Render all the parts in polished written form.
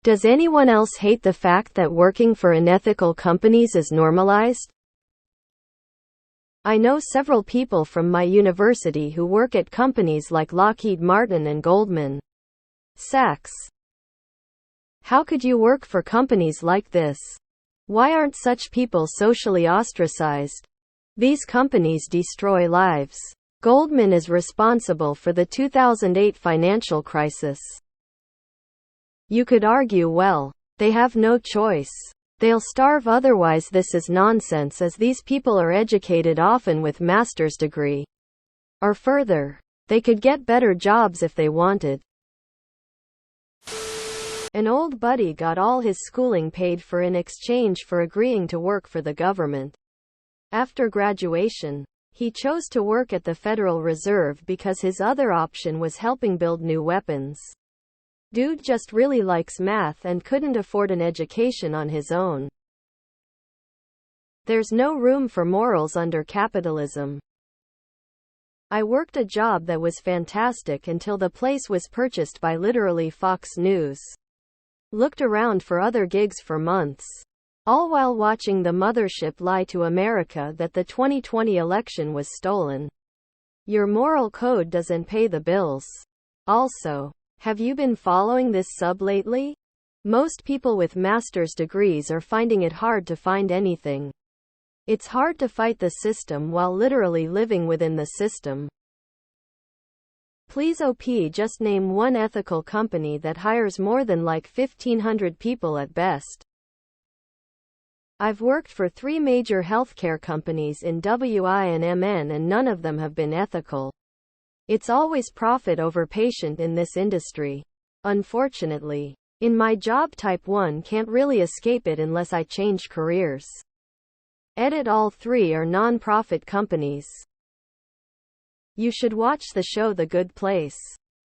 Does anyone else hate the fact that working for unethical companies is normalized? I know several people from my university who work at companies like Lockheed Martin and Goldman Sachs. How could you work for companies like this? Why aren't such people socially ostracized? These companies destroy lives. Goldman is responsible for the 2008 financial crisis. You could argue, well, they have no choice. They'll starve otherwise. This is nonsense, as these people are educated often with master's degree. Or further, they could get better jobs if they wanted. An old buddy got all his schooling paid for in exchange for agreeing to work for the government. After graduation, he chose to work at the Federal Reserve because his other option was helping build new weapons. Dude just really likes math and couldn't afford an education on his own. There's no room for morals under capitalism. I worked a job that was fantastic until the place was purchased by literally Fox News. Looked around for other gigs for months, all while watching the mothership lie to America that the 2020 election was stolen. Your moral code doesn't pay the bills. Also, have you been following this sub lately? Most people with master's degrees are finding it hard to find anything. It's hard to fight the system while literally living within the system. Please OP, just name one ethical company that hires more than like 1,500 people at best. I've worked for 3 major healthcare companies in WI and MN, and none of them have been ethical. It's always profit over patient in this industry. Unfortunately, in my job type, one can't really escape it unless I change careers. Edit: all 3 are non-profit companies. You should watch the show The Good Place.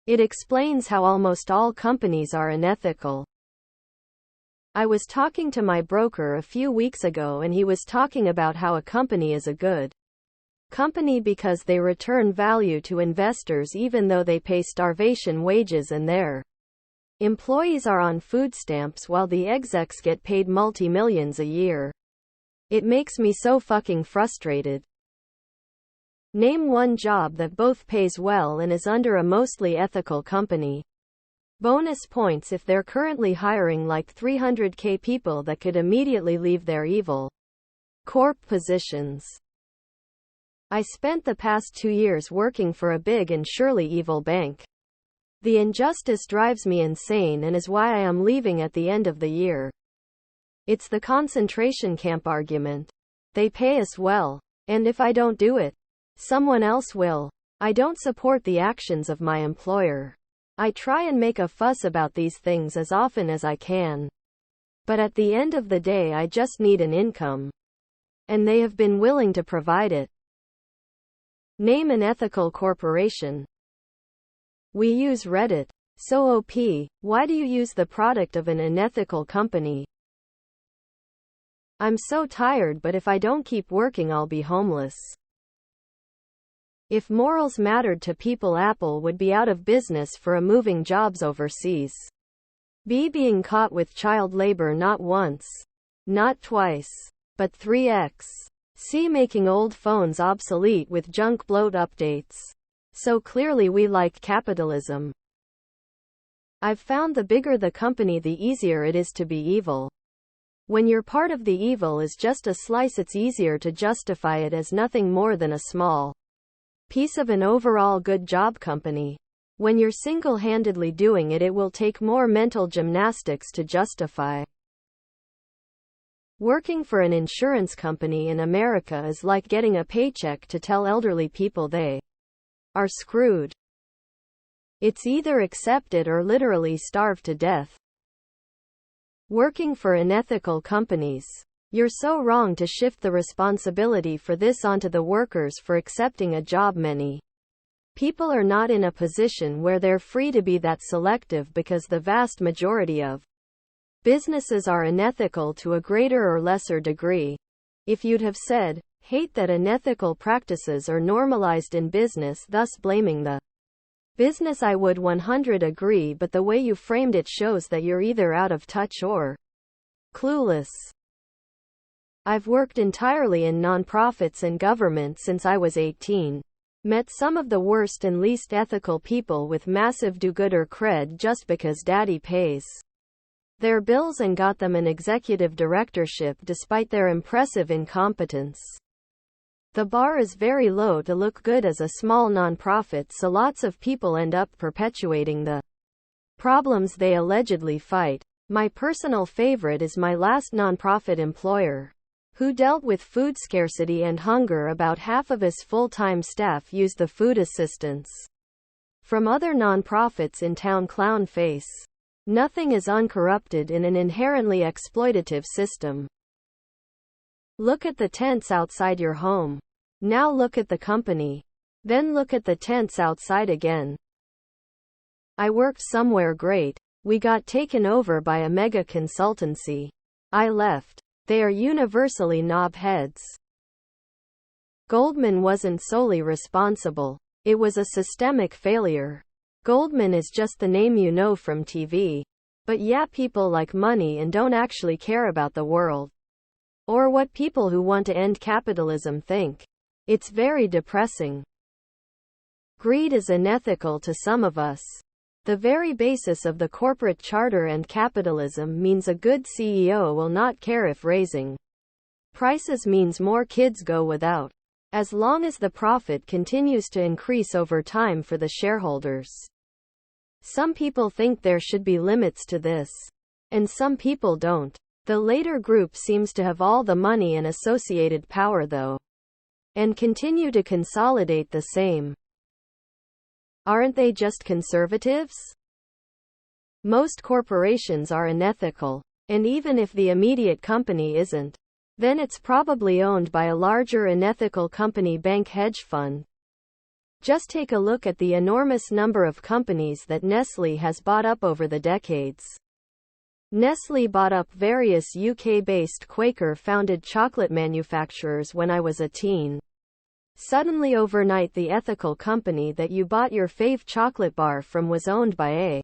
It explains how almost all companies are unethical. I was talking to my broker a few weeks ago, and he was talking about how a company is a good company because they return value to investors even though they pay starvation wages and their employees are on food stamps while the execs get paid multi-millions a year. It makes me so fucking frustrated. Name one job that both pays well and is under a mostly ethical company. Bonus points if they're currently hiring like 300k people that could immediately leave their evil corp positions. I spent the past 2 years working for a big and surely evil bank. The injustice drives me insane and is why I am leaving at the end of the year. It's the concentration camp argument. They pay us well, and if I don't do it, someone else will. I don't support the actions of my employer. I try and make a fuss about these things as often as I can. But at the end of the day, I just need an income. And they have been willing to provide it. Name an ethical corporation. We use Reddit. So OP, why do you use the product of an unethical company? I'm so tired, but if I don't keep working, I'll be homeless. If morals mattered to people, Apple would be out of business for moving jobs overseas. B. Being caught with child labor not once, not twice, but 3x. C. Making old phones obsolete with junk bloat updates. So clearly we like capitalism. I've found the bigger the company, the easier it is to be evil. When you're part of the evil is just a slice, it's easier to justify it as nothing more than a small piece of an overall good job company. When you're single-handedly doing it, it will take more mental gymnastics to justify. Working for an insurance company in America is like getting a paycheck to tell elderly people they are screwed. It's either accept it or literally starve to death. Working for unethical companies. You're so wrong to shift the responsibility for this onto the workers for accepting a job. Many people are not in a position where they're free to be that selective because the vast majority of businesses are unethical to a greater or lesser degree. If you'd have said, hate that unethical practices are normalized in business, thus blaming the Business. I would 100 agree, but the way you framed it shows that you're either out of touch or clueless. I've worked entirely in nonprofits and government since I was 18. Met some of the worst and least ethical people with massive do-gooder cred just because daddy pays their bills, and got them an executive directorship despite their impressive incompetence. The bar is very low to look good as a small nonprofit, so lots of people end up perpetuating the problems they allegedly fight. My personal favorite is my last nonprofit employer, who dealt with food scarcity and hunger. About half of his full-time staff used the food assistance from other nonprofits in town. Clown face. Nothing is uncorrupted in an inherently exploitative system. Look at the tents outside your home. Now look at the company. Then look at the tents outside again. I worked somewhere great. We got taken over by a mega consultancy. I left. They are universally knobheads. Goldman wasn't solely responsible. It was a systemic failure. Goldman is just the name you know from TV. But yeah, people like money and don't actually care about the world, or what people who want to end capitalism think. It's very depressing. Greed is unethical to some of us. The very basis of the corporate charter and capitalism means a good CEO will not care if raising prices means more kids go without, as long as the profit continues to increase over time for the shareholders. Some people think there should be limits to this, and some people don't. The later group seems to have all the money and associated power though, and continue to consolidate the same. Aren't they just conservatives? Most corporations are unethical, and even if the immediate company isn't, then it's probably owned by a larger unethical company, bank, hedge fund. Just take a look at the enormous number of companies that Nestlé has bought up over the decades. Nestlé bought up various UK-based Quaker-founded chocolate manufacturers when I was a teen. Suddenly overnight the ethical company that you bought your fave chocolate bar from was owned by a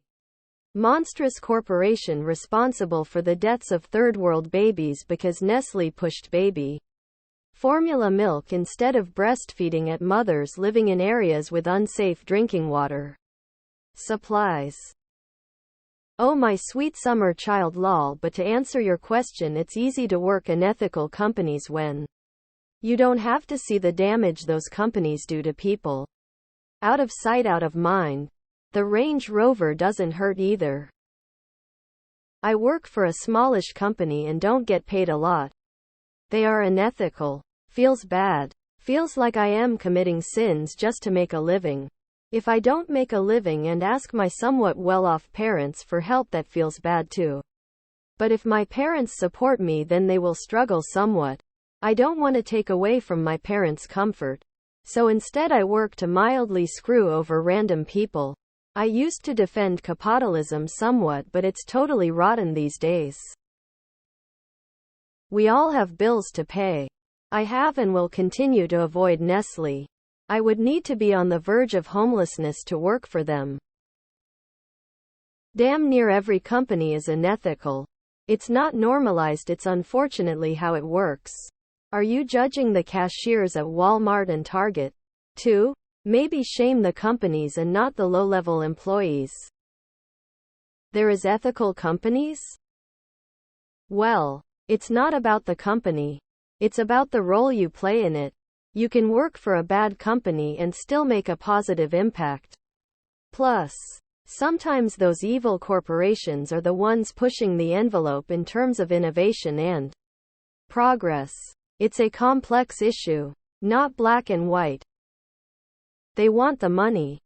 monstrous corporation responsible for the deaths of third-world babies because Nestlé pushed baby formula milk instead of breastfeeding at mothers living in areas with unsafe drinking water supplies. Oh my sweet summer child, lol. But to answer your question, it's easy to work unethical companies when you don't have to see the damage those companies do to people. Out of sight, out of mind. The Range Rover doesn't hurt either. I work for a smallish company and don't get paid a lot. They are unethical. Feels bad. Feels like I am committing sins just to make a living. If I don't make a living and ask my somewhat well-off parents for help, that feels bad too. But if my parents support me, then they will struggle somewhat. I don't want to take away from my parents' comfort. So instead I work to mildly screw over random people. I used to defend capitalism somewhat, but it's totally rotten these days. We all have bills to pay. I have and will continue to avoid Nestlé. I would need to be on the verge of homelessness to work for them. Damn near every company is unethical. It's not normalized, it's unfortunately how it works. Are you judging the cashiers at Walmart and Target, too? Maybe shame the companies and not the low-level employees. There is ethical companies? Well, it's not about the company. It's about the role you play in it. You can work for a bad company and still make a positive impact. Plus, sometimes those evil corporations are the ones pushing the envelope in terms of innovation and progress. It's a complex issue, not black and white. They want the money.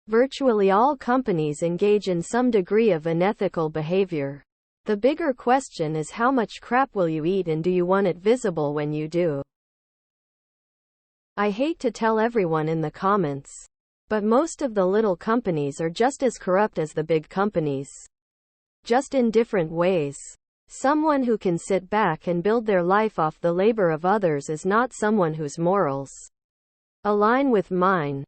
Virtually all companies engage in some degree of unethical behavior. The bigger question is, how much crap will you eat and do you want it visible when you do? I hate to tell everyone in the comments, but most of the little companies are just as corrupt as the big companies. Just in different ways. Someone who can sit back and build their life off the labor of others is not someone whose morals align with mine.